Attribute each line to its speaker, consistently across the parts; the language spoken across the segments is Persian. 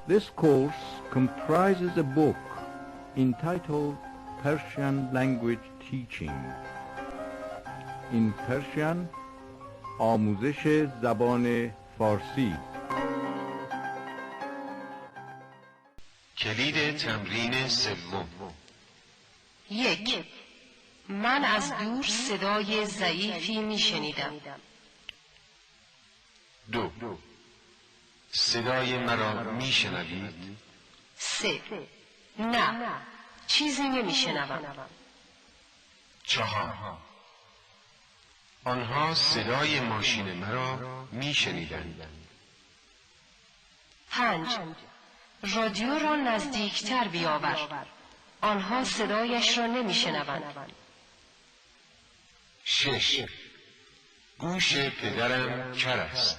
Speaker 1: This course comprises a book entitled Persian Language Teaching. In Persian, آموزش زبان فارسی.
Speaker 2: کلید تمرین سوم.
Speaker 3: 1. من از دور صدای ضعیفی میشنیدم.
Speaker 2: 2. صدای مرا میشنوید؟
Speaker 3: 3. نه، چیزی نمیشنوم.
Speaker 2: 4. آنها صدای ماشین مرا میشنیدند.
Speaker 3: 5. رادیو را نزدیکتر بیاور. آنها صدایش را نمیشنوند.
Speaker 2: 6. گوش پدرم کر است.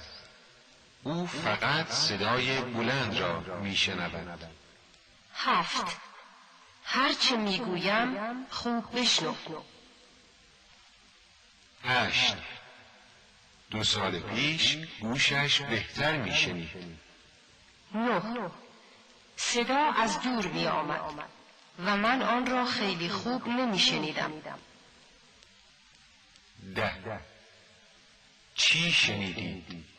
Speaker 2: او فقط صدای بلند را میشنود.
Speaker 3: 7. هرچه میگویم خوب بشنو.
Speaker 2: 8. 2 سال پیش گوشش بهتر میشنید.
Speaker 3: 9. صدا از دور می آمد و من آن را خیلی خوب نمی شنیدم.
Speaker 2: 10. چی شنیدید؟